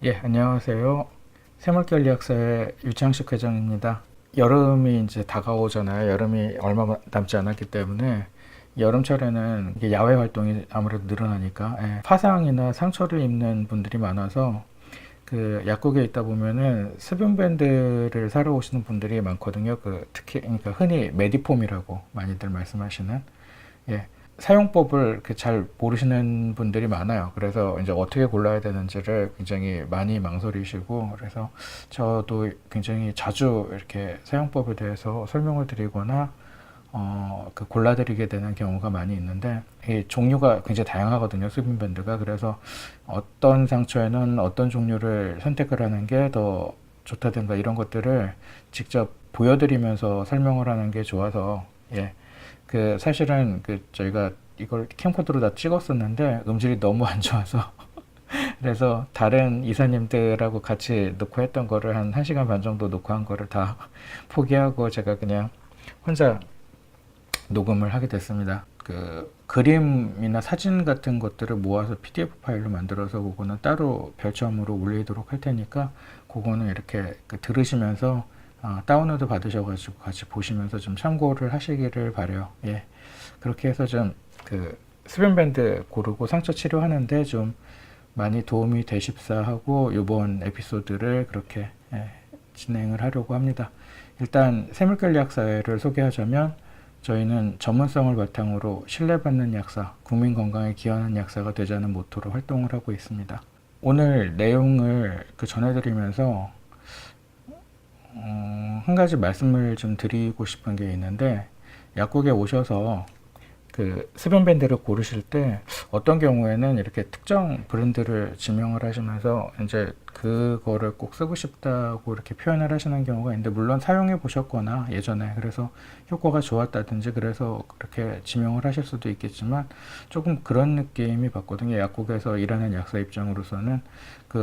예, 안녕하세요. 새물결리학사의 유창식 회장입니다. 여름이 이제 다가오잖아요. 여름이 얼마 남지 않았기 때문에 여름철에는 이게 야외 활동이 아무래도 늘어나니까 화상이나 상처를 입는 분들이 많아서 그 약국에 있다 보면은 수분 밴드를 사러 오시는 분들이 많거든요. 특히 그러니까 흔히 메디폼이라고 많이들 말씀하시는 사용법을 잘 모르시는 분들이 많아요. 그래서 이제 어떻게 골라야 되는지를 굉장히 많이 망설이시고, 그래서 저도 굉장히 자주 이렇게 사용법에 대해서 설명을 드리거나 골라드리게 되는 경우가 많이 있는데, 이 종류가 굉장히 다양하거든요, 수분밴드가. 그래서 어떤 상처에는 어떤 종류를 선택을 하는 게 더 좋다든가 이런 것들을 직접 보여드리면서 설명을 하는 게 좋아서, 사실은 저희가 이걸 캠코더로 다 찍었었는데 음질이 너무 안 좋아서 그래서 다른 이사님들하고 같이 녹화했던 거를 한 1시간 반 정도 녹화한 거를 다 포기하고 제가 그냥 혼자 녹음을 하게 됐습니다. 그림이나 사진 같은 것들을 모아서 PDF 파일로 만들어서 그거는 따로 별첨으로 올리도록 할 테니까 그거는 이렇게 들으시면서 다운로드 받으셔가지고 같이 보시면서 좀 참고를 하시기를 바래요. 예. 그렇게 해서 좀 수면밴드 고르고 상처 치료하는데 좀 많이 도움이 되십사 하고 이번 에피소드를 그렇게 진행을 하려고 합니다. 일단 새물결리학사회를 소개하자면 저희는 전문성을 바탕으로 신뢰받는 약사, 국민 건강에 기여하는 약사가 되자는 모토로 활동을 하고 있습니다. 오늘 내용을 전해드리면서 한 가지 말씀을 좀 드리고 싶은 게 있는데, 약국에 오셔서 수변밴드를 고르실 때 어떤 경우에는 이렇게 특정 브랜드를 지명을 하시면서 이제 그거를 꼭 쓰고 싶다고 이렇게 표현을 하시는 경우가 있는데, 물론 사용해 보셨거나 예전에 그래서 효과가 좋았다든지 그래서 그렇게 지명을 하실 수도 있겠지만 조금 그런 느낌이 받거든요. 약국에서 일하는 약사 입장으로서는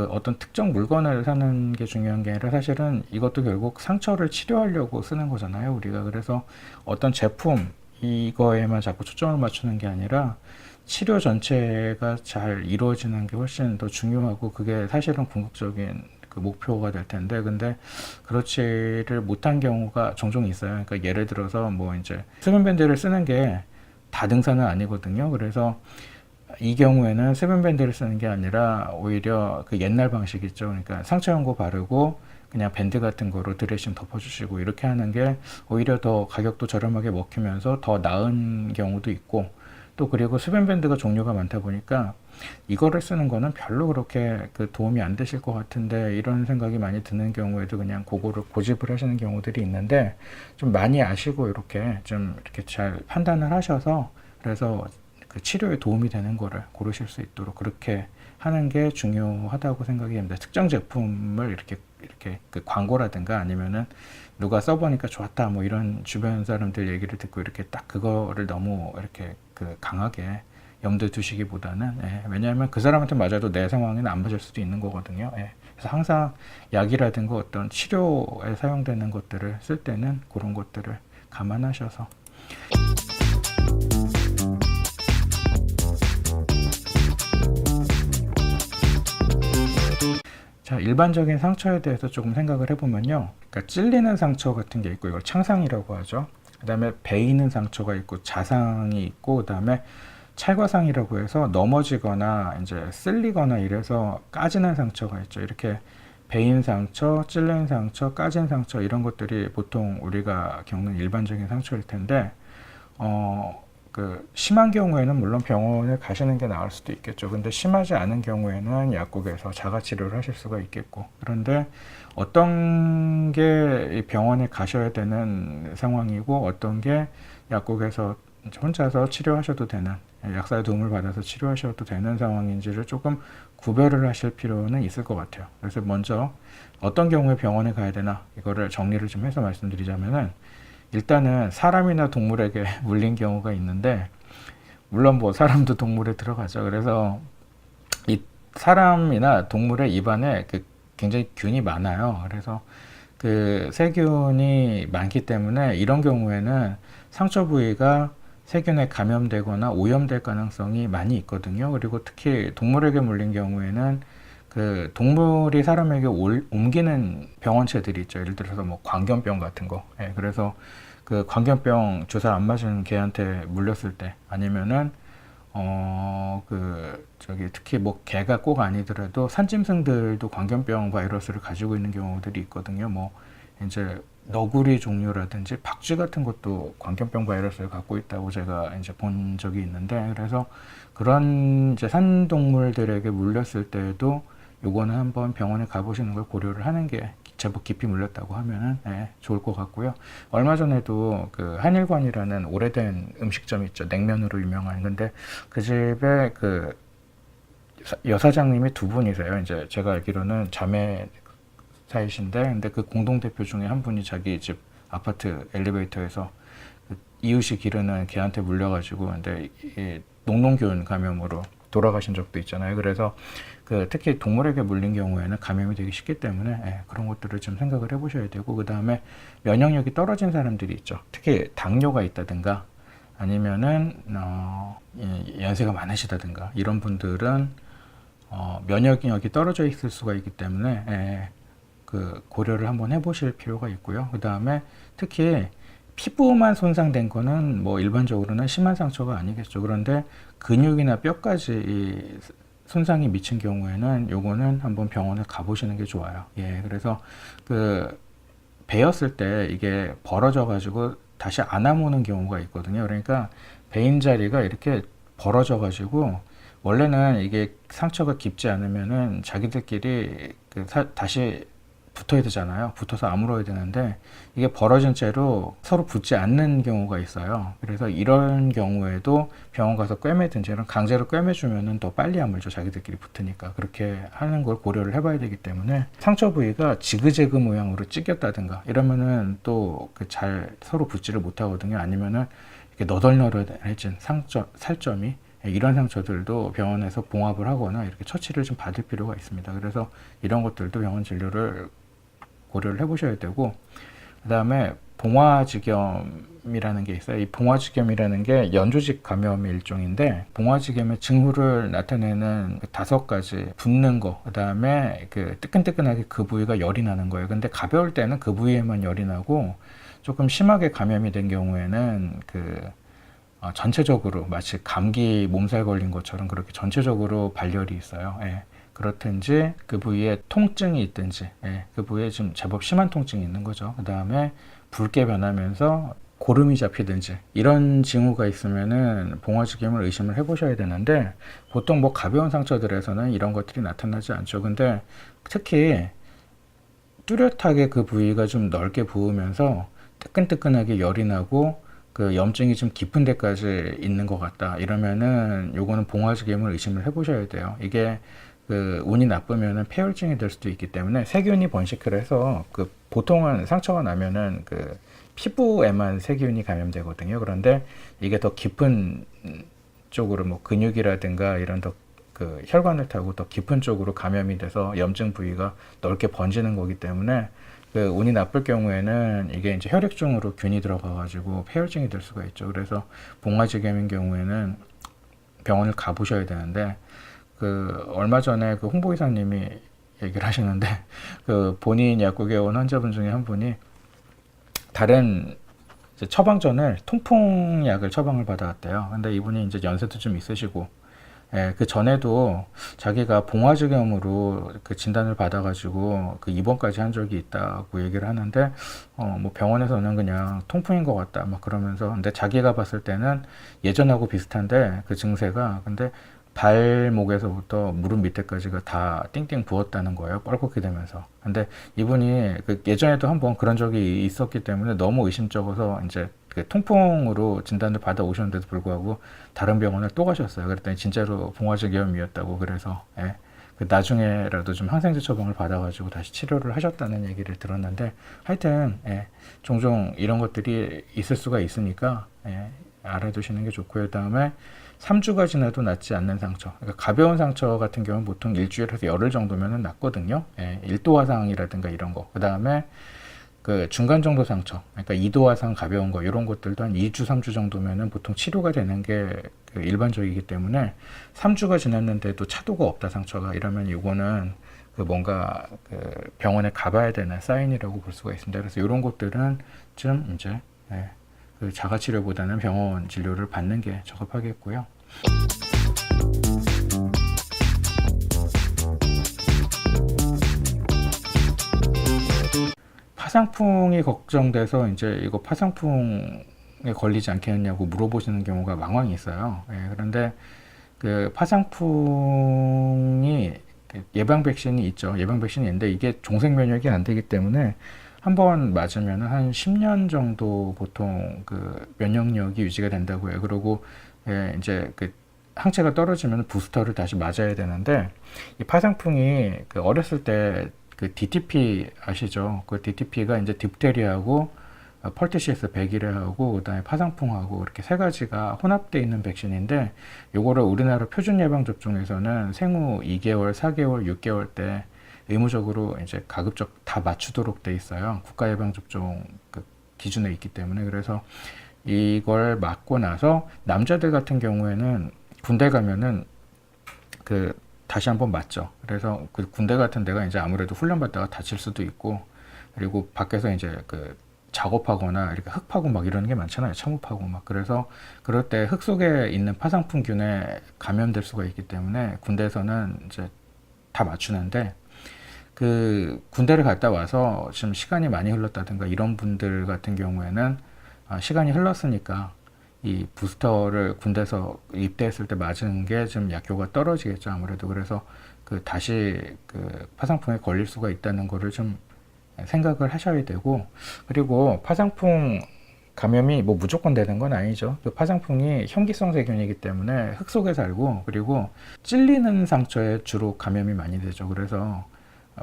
어떤 특정 물건을 사는 게 중요한 게 아니라 사실은 이것도 결국 상처를 치료하려고 쓰는 거잖아요, 우리가. 그래서 어떤 제품 이거에만 자꾸 초점을 맞추는 게 아니라 치료 전체가 잘 이루어지는 게 훨씬 더 중요하고, 그게 사실은 궁극적인 목표가 될 텐데, 근데 그렇지를 못한 경우가 종종 있어요. 그러니까 예를 들어서 뭐 이제 수면밴드를 쓰는 게 다등사는 아니거든요. 그래서 이 경우에는 수면밴드를 쓰는 게 아니라 오히려 옛날 방식 있죠. 그러니까 상처 연고 바르고 그냥 밴드 같은 거로 드레싱 덮어주시고 이렇게 하는 게 오히려 더 가격도 저렴하게 먹히면서 더 나은 경우도 있고, 또 그리고 수면밴드가 종류가 많다 보니까 이거를 쓰는 거는 별로 그렇게 도움이 안 되실 것 같은데 이런 생각이 많이 드는 경우에도 그냥 그거를 고집을 하시는 경우들이 있는데, 좀 많이 아시고 이렇게 좀 이렇게 잘 판단을 하셔서 그래서 치료에 도움이 되는 거를 고르실 수 있도록 그렇게 하는 게 중요하다고 생각이 됩니다. 특정 제품을 이렇게 광고라든가 아니면은 누가 써보니까 좋았다 뭐 이런 주변 사람들 얘기를 듣고 이렇게 딱 그거를 너무 이렇게 강하게 염두에 두시기보다는, 왜냐하면 그 사람한테 맞아도 내 상황에는 안 맞을 수도 있는 거거든요. 그래서 항상 약이라든가 어떤 치료에 사용되는 것들을 쓸 때는 그런 것들을 감안하셔서. 자, 일반적인 상처에 대해서 조금 생각을 해보면요. 그러니까 찔리는 상처 같은 게 있고, 이걸 창상이라고 하죠. 그 다음에 베이는 상처가 있고, 자상이 있고, 그 다음에 찰과상이라고 해서 넘어지거나 이제 쓸리거나 이래서 까지는 상처가 있죠. 이렇게 베인 상처, 찔린 상처, 까진 상처 이런 것들이 보통 우리가 겪는 일반적인 상처일 텐데, 심한 경우에는 물론 병원에 가시는 게 나을 수도 있겠죠. 근데 심하지 않은 경우에는 약국에서 자가치료를 하실 수가 있겠고, 그런데 어떤 게 병원에 가셔야 되는 상황이고 어떤 게 약국에서 혼자서 치료하셔도 되는, 약사의 도움을 받아서 치료하셔도 되는 상황인지를 조금 구별을 하실 필요는 있을 것 같아요. 그래서 먼저 어떤 경우에 병원에 가야 되나 이거를 정리를 좀 해서 말씀드리자면은, 일단은 사람이나 동물에게 물린 경우가 있는데, 물론 뭐 사람도 동물에 들어가죠. 그래서 이 사람이나 동물의 입안에 굉장히 균이 많아요. 그래서 세균이 많기 때문에 이런 경우에는 상처 부위가 세균에 감염되거나 오염될 가능성이 많이 있거든요. 그리고 특히 동물에게 물린 경우에는 그 동물이 사람에게 옮기는 병원체들이 있죠. 예를 들어서 뭐 광견병 같은 거. 예, 그래서 그 광견병 주사 안 맞은 개한테 물렸을 때 아니면은 그 저기 특히 뭐 개가 꼭 아니더라도 산짐승들도 광견병 바이러스를 가지고 있는 경우들이 있거든요. 뭐 이제 너구리 종류라든지 박쥐 같은 것도 광견병 바이러스를 갖고 있다고 제가 이제 본 적이 있는데, 그래서 그런 이제 산동물들에게 물렸을 때에도 요거는 한번 병원에 가보시는 걸 고려를 하는 게, 제법 깊이 물렸다고 하면은 좋을 것 같고요. 얼마 전에도 그 한일관이라는 오래된 음식점 있죠. 냉면으로 유명한. 근데 그 집에 그 여사장님이 두 분이세요. 이제 제가 알기로는 자매 사이신데, 근데 그 공동대표 중에 한 분이 자기 집 아파트 엘리베이터에서 그 이웃이 기르는 개한테 물려가지고, 근데 이 녹농균 감염으로 돌아가신 적도 있잖아요. 그래서 그 특히 동물에게 물린 경우에는 감염이 되기 쉽기 때문에 그런 것들을 좀 생각을 해보셔야 되고, 그 다음에 면역력이 떨어진 사람들이 있죠. 특히 당뇨가 있다든가 아니면은 연세가 많으시다든가 이런 분들은 면역력이 떨어져 있을 수가 있기 때문에 그 고려를 한번 해보실 필요가 있고요. 그 다음에 특히 피부만 손상된 거는 뭐 일반적으로는 심한 상처가 아니겠죠. 그런데 근육이나 뼈까지 이 손상이 미친 경우에는 요거는 한번 병원에 가보시는 게 좋아요. 예, 그래서 그 베었을 때 이게 벌어져 가지고 다시 안 아무는 경우가 있거든요. 그러니까 베인 자리가 이렇게 벌어져 가지고, 원래는 이게 상처가 깊지 않으면은 자기들끼리 다시 붙어야 되잖아요. 붙어서 아물어야 되는데 이게 벌어진 채로 서로 붙지 않는 경우가 있어요. 그래서 이런 경우에도 병원 가서 꿰매든지, 이런 강제로 꿰매주면은 더 빨리 아물죠. 자기들끼리 붙으니까. 그렇게 하는 걸 고려를 해봐야 되기 때문에, 상처 부위가 지그재그 모양으로 찢겼다든가 이러면은 또 그 잘 서로 붙지를 못하거든요. 아니면은 이렇게 너덜너덜해진 살점이, 이런 상처들도 병원에서 봉합을 하거나 이렇게 처치를 좀 받을 필요가 있습니다. 그래서 이런 것들도 병원 진료를 고려를 해보셔야 되고, 그 다음에 봉화지겸이라는 게 있어요. 이 봉화지겸이라는 게 연조직 감염의 일종인데, 봉화지겸의 징후를 나타내는 5가지: 붓는 거, 그 다음에 그 뜨끈뜨끈하게 그 부위가 열이 나는 거예요. 근데 가벼울 때는 그 부위에만 열이 나고, 조금 심하게 감염이 된 경우에는 전체적으로 마치 감기 몸살 걸린 것처럼 그렇게 전체적으로 발열이 있어요. 그렇든지 그 부위에 통증이 있든지, 그 부위에 좀 제법 심한 통증이 있는 거죠. 그 다음에 붉게 변하면서 고름이 잡히든지 이런 징후가 있으면은 봉화지겸을 의심을 해보셔야 되는데, 보통 뭐 가벼운 상처들에서는 이런 것들이 나타나지 않죠. 근데 특히 뚜렷하게 그 부위가 좀 넓게 부으면서 뜨끈뜨끈하게 열이 나고 그 염증이 좀 깊은 데까지 있는 것 같다, 이러면은 요거는 봉화지겸을 의심을 해보셔야 돼요. 이게 그 운이 나쁘면은 폐혈증이 될 수도 있기 때문에, 세균이 번식을 해서 그 보통은 상처가 나면은 그 피부에만 세균이 감염되거든요. 그런데 이게 더 깊은 쪽으로 뭐 근육이라든가 이런 더 그 혈관을 타고 더 깊은 쪽으로 감염이 돼서 염증 부위가 넓게 번지는 거기 때문에, 그 운이 나쁠 경우에는 이게 이제 혈액중으로 균이 들어가가지고 폐혈증이 될 수가 있죠. 그래서 봉화지겸인 경우에는 병원을 가보셔야 되는데, 그 얼마 전에 그 홍보이사님이 얘기를 하시는데, 그 본인 약국에 온 환자분 중에 한 분이 다른 이제 처방전을 통풍약을 처방을 받아왔대요. 근데 이분이 이제 연세도 좀 있으시고, 그 전에도 자기가 봉화지겸으로 그 진단을 받아가지고 그 입원까지 한 적이 있다고 얘기를 하는데, 뭐 병원에서는 그냥 통풍인 것 같다 막 그러면서, 근데 자기가 봤을 때는 예전하고 비슷한데 그 증세가, 근데 발목에서부터 무릎 밑에까지가 다 띵띵 부었다는 거예요. 뻘겋게 되면서. 근데 이분이 그 예전에도 한번 그런 적이 있었기 때문에 너무 의심쩍어서 이제 그 통풍으로 진단을 받아 오셨는데도 불구하고 다른 병원을 또 가셨어요. 그랬더니 진짜로 봉화지겸이었다고. 그래서 그 나중에라도 좀 항생제 처방을 받아가지고 다시 치료를 하셨다는 얘기를 들었는데, 하여튼 종종 이런 것들이 있을 수가 있으니까 알아두시는 게 좋고요. 그다음에 3주가 지나도 낫지 않는 상처, 그러니까 가벼운 상처 같은 경우는 보통 일주일에서 열흘 정도면 낫거든요. 1도 화상이라든가 이런 거. 그 다음에 그 중간 정도 상처, 그러니까 2도 화상 가벼운 거 이런 것들도 한 2주, 3주 정도면은 보통 치료가 되는 게 그 일반적이기 때문에 3주가 지났는데도 차도가 없다 상처가 이러면 이거는 그 뭔가 그 병원에 가봐야 되는 사인이라고 볼 수가 있습니다. 그래서 이런 것들은 좀 이제 그 자가 치료보다는 병원 진료를 받는 게 적합하겠고요. 파상풍이 걱정돼서 이제 이거 파상풍에 걸리지 않겠느냐고 물어보시는 경우가 망왕이 있어요. 그런데 그 파상풍이 예방 백신이 있죠. 예방 백신이 있는데 이게 종색 면역이 안 되기 때문에 한번 맞으면 한 10년 정도 보통 그 면역력이 유지가 된다고 해요. 그리고 이제 그 항체가 떨어지면 부스터를 다시 맞아야 되는데 이 파상풍이 그 어렸을 때 그 DTP 아시죠? 그 DTP가 이제 딥테리하고 펄티시스 백이레하고 그다음에 파상풍하고 이렇게 세 가지가 혼합되어 있는 백신인데 요거를 우리나라 표준 예방 접종에서는 생후 2개월, 4개월, 6개월 때 의무적으로 이제 가급적 다 맞추도록 돼 있어요. 국가 예방 접종 그 기준에 있기 때문에. 그래서 이걸 맞고 나서 남자들 같은 경우에는 군대 가면은 그 다시 한번 맞죠. 그래서 그 군대 같은 데가 이제 아무래도 훈련 받다가 다칠 수도 있고 그리고 밖에서 이제 그 작업하거나 이렇게 흙 파고 막 이러는 게 많잖아요. 참호 파고 막. 그래서 그럴 때 흙 속에 있는 파상풍균에 감염될 수가 있기 때문에 군대에서는 이제 다 맞추는데 그 군대를 갔다 와서 지금 시간이 많이 흘렀다든가 이런 분들 같은 경우에는 시간이 흘렀으니까 이 부스터를 군대에서 입대했을 때 맞은 게 좀 약효가 떨어지겠죠. 아무래도. 그래서 그 다시 그 파상풍에 걸릴 수가 있다는 거를 좀 생각을 하셔야 되고 그리고 파상풍 감염이 뭐 무조건 되는 건 아니죠. 그 파상풍이 현기성 세균이기 때문에 흙 속에 살고 그리고 찔리는 상처에 주로 감염이 많이 되죠. 그래서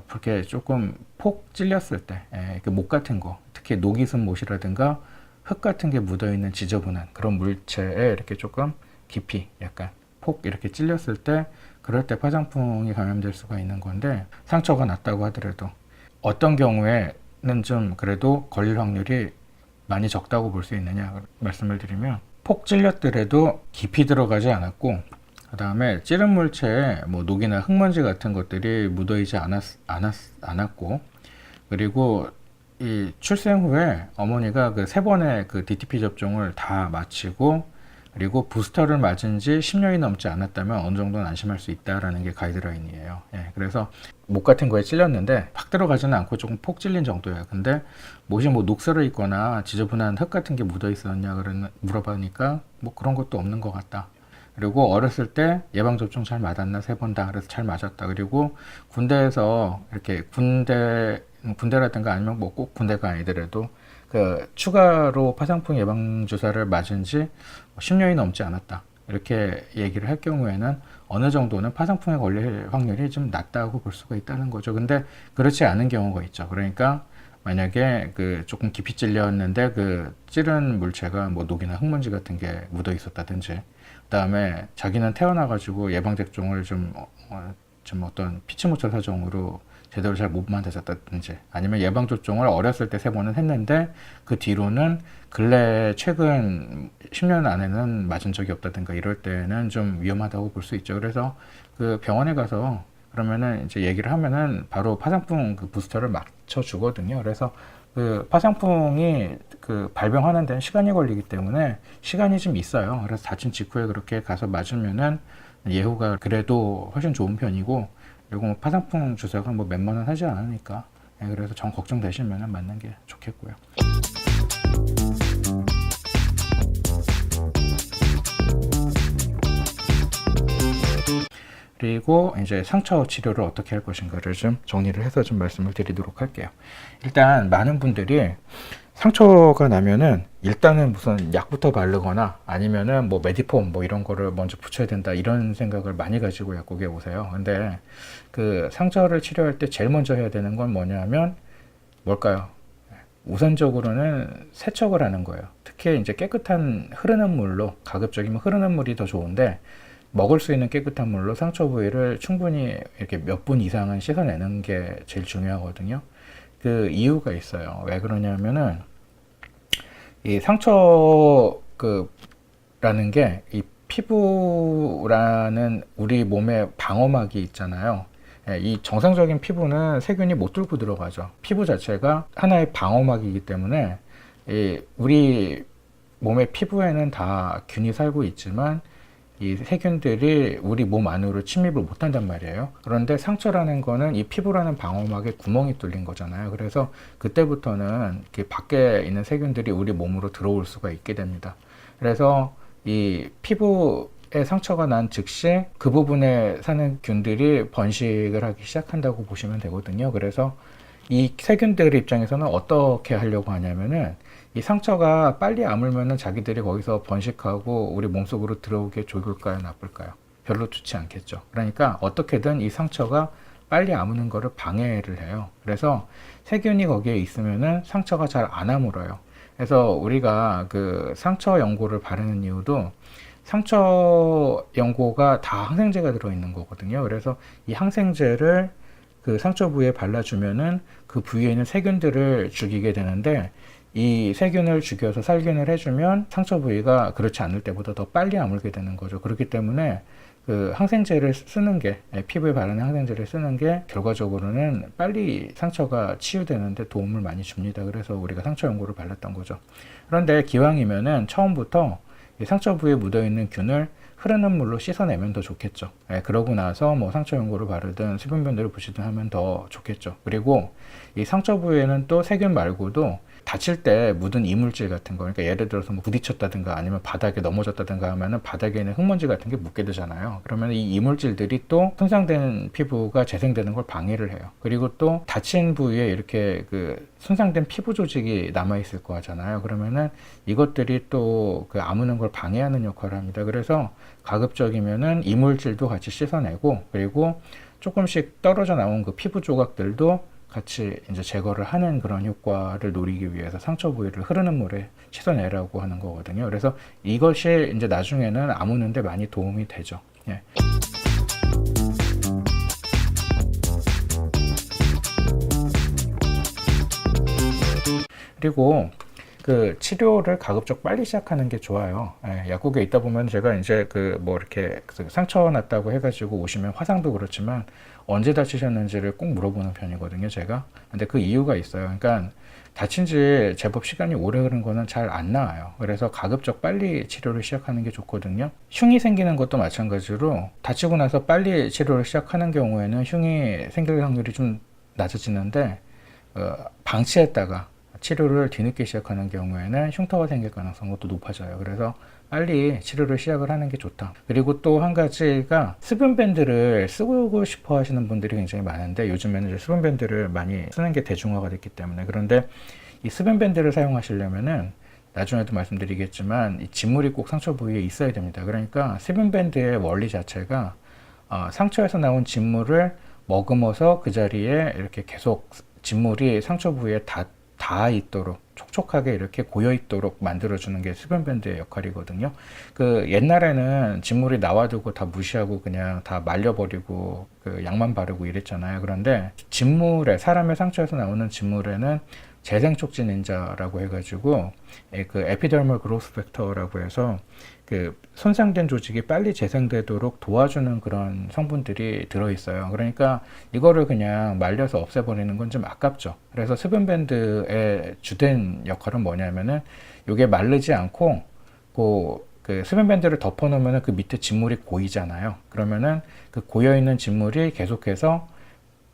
그렇게 조금 폭 찔렸을 때 그 못 같은 거 특히 녹이슨 못이라든가 흙 같은 게 묻어있는 지저분한 그런 물체에 이렇게 조금 깊이 약간 폭 이렇게 찔렸을 때 그럴 때 파상풍이 감염될 수가 있는 건데 상처가 났다고 하더라도 어떤 경우에는 좀 그래도 걸릴 확률이 많이 적다고 볼 수 있느냐 말씀을 드리면 폭 찔렸더라도 깊이 들어가지 않았고 그 다음에 찌른 물체에 뭐 녹이나 흙먼지 같은 것들이 묻어있지 않았고 그리고 이 출생 후에 어머니가 그 3번의 그 DTP 접종을 다 마치고 그리고 부스터를 맞은 지 10년이 넘지 않았다면 어느 정도는 안심할 수 있다라는 게 가이드라인이에요. 그래서 못 같은 거에 찔렸는데 팍 들어가지는 않고 조금 폭 찔린 정도예요. 근데 못이 뭐 녹슬어 있거나 지저분한 흙 같은 게 묻어 있었냐 물어보니까 뭐 그런 것도 없는 것 같다. 그리고 어렸을 때 예방접종 잘 맞았나 3번 다. 그래서 잘 맞았다. 그리고 군대에서 이렇게 군대라든가 아니면 뭐 꼭 군대가 아니더라도 그 추가로 파상풍 예방 주사를 맞은 지 10년이 넘지 않았다. 이렇게 얘기를 할 경우에는 어느 정도는 파상풍에 걸릴 확률이 좀 낮다고 볼 수가 있다는 거죠. 근데 그렇지 않은 경우가 있죠. 그러니까 만약에 그 조금 깊이 찔렸는데 그 찌른 물체가 뭐 녹이나 흙먼지 같은 게 묻어 있었다든지 그다음에 자기는 태어나가지고 예방접종을 좀 어떤 피치모철 사정으로 제대로 잘 못 맞았다든지 아니면 예방접종을 어렸을 때 3번은 했는데 그 뒤로는 근래 최근 10년 안에는 맞은 적이 없다든가 이럴 때는 좀 위험하다고 볼 수 있죠. 그래서 그 병원에 가서 그러면은 이제 얘기를 하면은 바로 파상풍 그 부스터를 맞춰 주거든요. 그래서 그 파상풍이 그 발병하는 데는 시간이 걸리기 때문에 시간이 좀 있어요. 그래서 다친 직후에 그렇게 가서 맞으면은 예후가 그래도 훨씬 좋은 편이고 그리고 뭐 파상풍 주사가 뭐 몇만 원 하지 않으니까 그래서 정 걱정되시면 맞는 게 좋겠고요. 그리고 이제 상처 치료를 어떻게 할 것인가를 좀 정리를 해서 좀 말씀을 드리도록 할게요. 일단 많은 분들이 상처가 나면은 일단은 무슨 약부터 바르거나 아니면은 뭐 메디폼 뭐 이런 거를 먼저 붙여야 된다 이런 생각을 많이 가지고 약국에 오세요. 근데 그 상처를 치료할 때 제일 먼저 해야 되는 건 뭐냐면 뭘까요? 우선적으로는 세척을 하는 거예요. 특히 이제 깨끗한 흐르는 물로 가급적이면 흐르는 물이 더 좋은데 먹을 수 있는 깨끗한 물로 상처 부위를 충분히 이렇게 몇 분 이상은 씻어내는 게 제일 중요하거든요. 그 이유가 있어요. 왜 그러냐면은 이 상처라는 게 이 피부라는 우리 몸의 방어막이 있잖아요. 예, 이 정상적인 피부는 세균이 못 뚫고 들어가죠. 피부 자체가 하나의 방어막이기 때문에 이 우리 몸의 피부에는 다 균이 살고 있지만 이 세균들이 우리 몸 안으로 침입을 못 한단 말이에요. 그런데 상처라는 거는 이 피부라는 방어막에 구멍이 뚫린 거잖아요. 그래서 그때부터는 밖에 있는 세균들이 우리 몸으로 들어올 수가 있게 됩니다. 그래서 이 피부에 상처가 난 즉시 그 부분에 사는 균들이 번식을 하기 시작한다고 보시면 되거든요. 그래서 이 세균들 입장에서는 어떻게 하려고 하냐면은 이 상처가 빨리 아물면은 자기들이 거기서 번식하고 우리 몸속으로 들어오게 좋을까요, 나쁠까요? 별로 좋지 않겠죠. 그러니까 어떻게든 이 상처가 빨리 아무는 거를 방해를 해요. 그래서 세균이 거기에 있으면은 상처가 잘 안 아물어요. 그래서 우리가 그 상처 연고를 바르는 이유도 상처 연고가 다 항생제가 들어있는 거거든요. 그래서 이 항생제를 그 상처 부위에 발라주면은 그 부위에 있는 세균들을 죽이게 되는데 이 세균을 죽여서 살균을 해주면 상처 부위가 그렇지 않을 때보다 더 빨리 아물게 되는 거죠. 그렇기 때문에 그 항생제를 쓰는 게, 피부에 바르는 항생제를 쓰는 게 결과적으로는 빨리 상처가 치유되는데 도움을 많이 줍니다. 그래서 우리가 상처 연고를 발랐던 거죠. 그런데 기왕이면은 처음부터 이 상처 부위에 묻어있는 균을 흐르는 물로 씻어내면 더 좋겠죠. 그러고 나서 뭐 상처 연고를 바르든 수분변들을 붙이든 하면 더 좋겠죠. 그리고 이 상처 부위에는 또 세균 말고도 다칠 때 묻은 이물질 같은 거, 그러니까 예를 들어서 뭐 부딪혔다든가 아니면 바닥에 넘어졌다든가 하면은 바닥에 있는 흙먼지 같은 게 묻게 되잖아요. 그러면 이 이물질들이 또 손상된 피부가 재생되는 걸 방해를 해요. 그리고 또 다친 부위에 이렇게 그 손상된 피부 조직이 남아있을 거 하잖아요. 그러면은 이것들이 또 그 아무는 걸 방해하는 역할을 합니다. 그래서 가급적이면은 이물질도 같이 씻어내고, 그리고 조금씩 떨어져 나온 그 피부 조각들도 같이 이제 제거를 하는 그런 효과를 노리기 위해서 상처 부위를 흐르는 물에 씻어내라고 하는 거거든요. 그래서 이것이 이제 나중에는 아무는데 많이 도움이 되죠. 예. 그리고 그 치료를 가급적 빨리 시작하는 게 좋아요. 예, 약국에 있다 보면 제가 이제 그 뭐 이렇게 상처 났다고 해가지고 오시면 화상도 그렇지만 언제 다치셨는지를 꼭 물어보는 편이거든요, 제가. 근데 그 이유가 있어요. 그러니까 다친 지 제법 시간이 오래 흐른 거는 잘 안 나아요. 그래서 가급적 빨리 치료를 시작하는 게 좋거든요. 흉이 생기는 것도 마찬가지로 다치고 나서 빨리 치료를 시작하는 경우에는 흉이 생길 확률이 좀 낮아지는데 방치했다가 치료를 뒤늦게 시작하는 경우에는 흉터가 생길 가능성도 높아져요. 그래서 빨리 치료를 시작을 하는 게 좋다. 그리고 또 한 가지가 수분밴드를 쓰고 싶어 하시는 분들이 굉장히 많은데 요즘에는 이제 수분밴드를 많이 쓰는 게 대중화가 됐기 때문에. 그런데 이 수분밴드를 사용하시려면은 나중에도 말씀드리겠지만 이 진물이 꼭 상처 부위에 있어야 됩니다. 그러니까 수분밴드의 원리 자체가 상처에서 나온 진물을 머금어서 그 자리에 이렇게 계속 진물이 상처 부위에 닿아 있도록 촉촉하게 이렇게 고여 있도록 만들어주는 게 수분밴드의 역할이거든요. 그 옛날에는 진물이 나와두고 다 무시하고 그냥 다 말려버리고 그 약만 바르고 이랬잖아요. 그런데 진물에, 사람의 상처에서 나오는 진물에는 재생촉진 인자라고 해가지고 그 에피더멀 그로스 팩터라고 해서 그 손상된 조직이 빨리 재생되도록 도와주는 그런 성분들이 들어있어요. 그러니까 이거를 그냥 말려서 없애버리는 건 좀 아깝죠. 그래서 수분밴드의 주된 역할은 뭐냐면은 이게 마르지 않고 그 수분밴드를 덮어놓으면 그 밑에 진물이 고이잖아요. 그러면은 그 고여있는 진물이 계속해서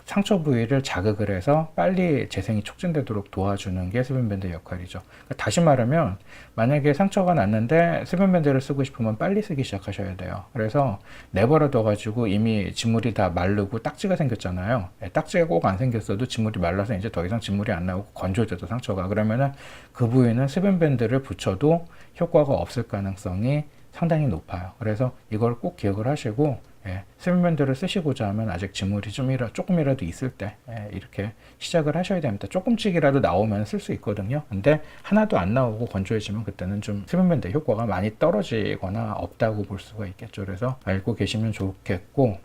상처 부위를 자극을 해서 빨리 재생이 촉진되도록 도와주는 게 수분밴드의 역할이죠. 그러니까 다시 말하면 만약에 상처가 났는데 수분밴드를 쓰고 싶으면 빨리 쓰기 시작하셔야 돼요. 그래서 내버려 둬가지고 이미 진물이 다 마르고 딱지가 생겼잖아요. 딱지가 꼭 안 생겼어도 진물이 말라서 이제 더 이상 진물이 안 나오고 건조해져서 상처가, 그러면은 그 부위는 수분밴드를 붙여도 효과가 없을 가능성이 상당히 높아요. 그래서 이걸 꼭 기억을 하시고 수분밴드를 쓰시고자 하면 아직 진물이 조금이라도 있을 때 이렇게 시작을 하셔야 됩니다. 조금씩이라도 나오면 쓸 수 있거든요. 근데 하나도 안 나오고 건조해지면 그때는 좀 수분밴드 효과가 많이 떨어지거나 없다고 볼 수가 있겠죠. 그래서 알고 계시면 좋겠고,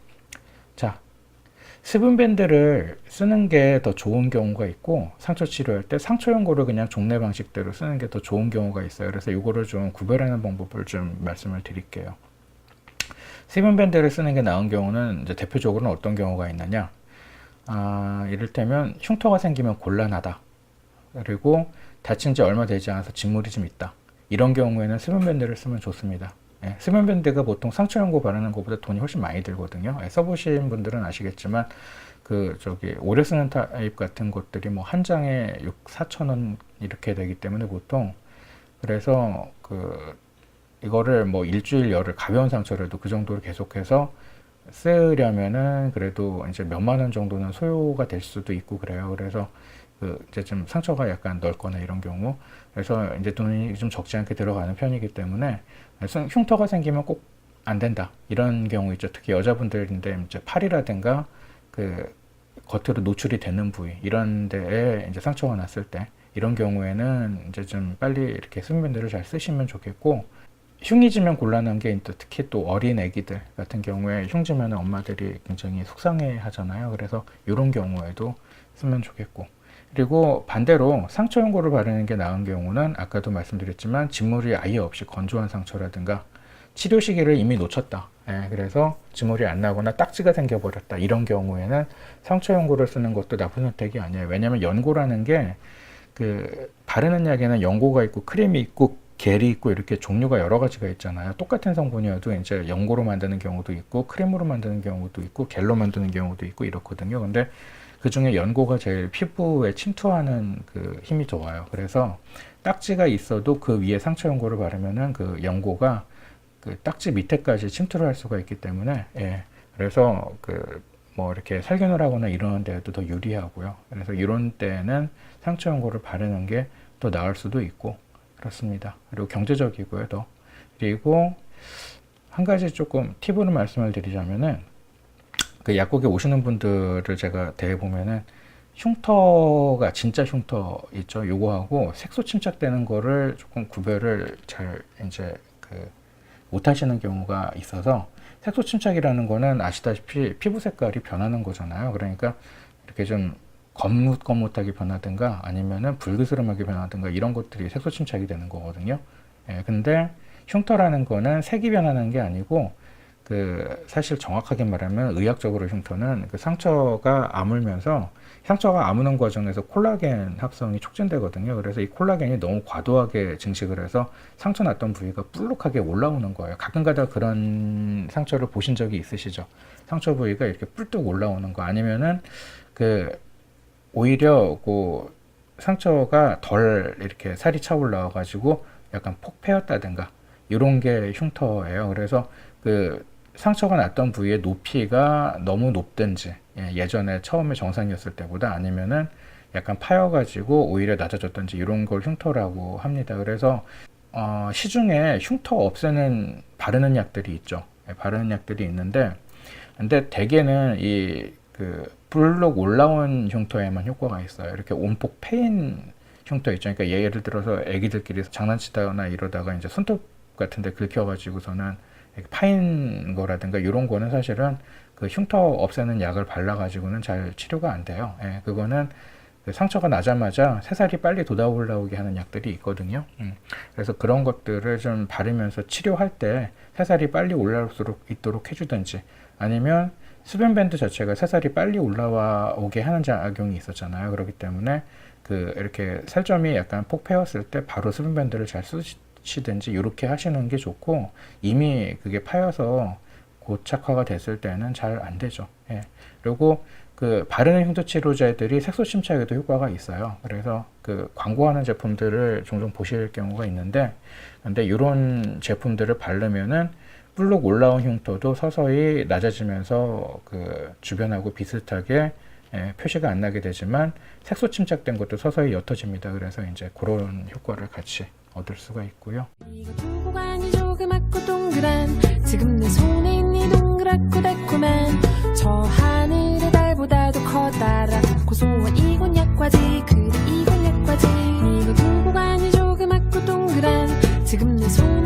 자, 수분밴드를 쓰는 게 더 좋은 경우가 있고, 상처 치료할 때 상처 연고를 그냥 종래 방식대로 쓰는 게 더 좋은 경우가 있어요. 그래서 이거를 좀 구별하는 방법을 좀 말씀을 드릴게요. 수분밴드를 쓰는 게 나은 경우는 이제 대표적으로는 어떤 경우가 있느냐, 이를테면 흉터가 생기면 곤란하다, 그리고 다친 지 얼마 되지 않아서 진물이 좀 있다, 이런 경우에는 수분밴드를 쓰면 좋습니다. 수분밴드가 보통 상처 연고 바르는 것보다 돈이 훨씬 많이 들거든요. 써보신 분들은 아시겠지만 오래 쓰는 타입 같은 것들이 뭐 한 장에 4,000원 이렇게 되기 때문에 보통, 그래서 이거를 뭐 일주일 열흘, 가벼운 상처라도 그 정도로 계속해서 쓰려면은 그래도 이제 몇만 원 정도는 소요가 될 수도 있고 그래요. 그래서 이제 좀 상처가 약간 넓거나 이런 경우, 그래서 이제 돈이 좀 적지 않게 들어가는 편이기 때문에 흉터가 생기면 꼭 안 된다, 이런 경우 있죠. 특히 여자분들인데 이제 팔이라든가 겉으로 노출이 되는 부위, 이런 데에 이제 상처가 났을 때, 이런 경우에는 이제 좀 빨리 이렇게 수분밴드를 잘 쓰시면 좋겠고, 흉이 지면 곤란한 게 특히 또 어린 애기들 같은 경우에 흉 지면 엄마들이 굉장히 속상해 하잖아요. 그래서 이런 경우에도 쓰면 좋겠고, 그리고 반대로 상처 연고를 바르는 게 나은 경우는 아까도 말씀드렸지만 진물이 아예 없이 건조한 상처라든가 치료 시기를 이미 놓쳤다, 그래서 진물이 안 나거나 딱지가 생겨버렸다, 이런 경우에는 상처 연고를 쓰는 것도 나쁜 선택이 아니에요. 왜냐하면 연고라는 게 바르는 약에는 연고가 있고 크림이 있고 겔이 있고 이렇게 종류가 여러 가지가 있잖아요. 똑같은 성분이어도 이제 연고로 만드는 경우도 있고 크림으로 만드는 경우도 있고 겔로 만드는 경우도 있고 이렇거든요. 근데 그 중에 연고가 제일 피부에 침투하는 힘이 좋아요. 그래서 딱지가 있어도 그 위에 상처 연고를 바르면은 그 연고가 딱지 밑에까지 침투를 할 수가 있기 때문에, 그래서 뭐 이렇게 살균을 하거나 이러는 데도 더 유리하고요. 그래서 이런 때는 상처 연고를 바르는 게 더 나을 수도 있고 그렇습니다. 그리고 경제적이고요, 더. 그리고 한 가지 조금 팁으로 말씀을 드리자면은, 약국에 오시는 분들을 제가 대해보면은 흉터가 진짜 흉터 있죠. 요거하고 색소 침착되는 거를 조금 구별을 잘 이제 못 하시는 경우가 있어서, 색소 침착이라는 거는 아시다시피 피부 색깔이 변하는 거잖아요. 그러니까 이렇게 좀 거뭇거뭇하게 변하든가 아니면은 불그스름하게 변하든가 이런 것들이 색소 침착이 되는 거거든요. 근데 흉터라는 거는 색이 변하는 게 아니고, 사실 정확하게 말하면 의학적으로 흉터는 상처가 아무는 과정에서 콜라겐 합성이 촉진되거든요. 그래서 이 콜라겐이 너무 과도하게 증식을 해서 상처 났던 부위가 불룩하게 올라오는 거예요. 가끔가다 그런 상처를 보신 적이 있으시죠? 상처 부위가 이렇게 뿔뚝 올라오는 거, 아니면은 오히려 상처가 덜 이렇게 살이 차 올라와가지고 약간 폭 패였다든가 이런 게 흉터예요. 그래서 상처가 났던 부위의 높이가 너무 높든지, 예전에 처음에 정상이었을 때보다, 아니면은 약간 파여가지고 오히려 낮아졌든지, 이런 걸 흉터라고 합니다. 그래서 시중에 흉터 없애는 바르는 약들이 있죠. 바르는 약들이 있는데, 근데 대개는 불룩 올라온 흉터에만 효과가 있어요. 이렇게 온폭 패인 흉터 있죠. 그러니까 예를 들어서 애기들끼리 장난치다거나 이러다가 이제 손톱 같은데 긁혀가지고서는 파인 거라든가 이런 거는 사실은 흉터 없애는 약을 발라가지고는 잘 치료가 안 돼요. 그거는 상처가 나자마자 새살이 빨리 돋아 올라오게 하는 약들이 있거든요. 그래서 그런 것들을 좀 바르면서 치료할 때 새살이 빨리 올라올 수 있도록 해주든지, 아니면 수분밴드 자체가 새살이 빨리 올라오게 하는 작용이 있었잖아요. 그렇기 때문에 이렇게 살점이 약간 폭 패였을 때 바로 수분밴드를 잘 쓰시든지 이렇게 하시는 게 좋고, 이미 그게 파여서 고착화가 됐을 때는 잘 안 되죠. 그리고 바르는 흉터 치료제들이 색소 침착에도 효과가 있어요. 그래서 광고하는 제품들을 종종 보실 경우가 있는데, 근데 이런 제품들을 바르면은 불룩 올라온 흉터도 서서히 낮아지면서 주변하고 비슷하게 표시가 안 나게 되지만, 색소 침착된 것도 서서히 옅어집니다. 그래서 이제 그런 효과를 같이 얻을 수가 있고요. 이거 두고 가니 조그맣고 동그란, 지금 내 손에 있는 이 동그랗고 달콤한 저 하늘의 달보다도 커다란 고소한 이곤 약과지, 그래 이곤 약과지. 이거 두고 가니 조그맣고 동그란, 지금 내 손에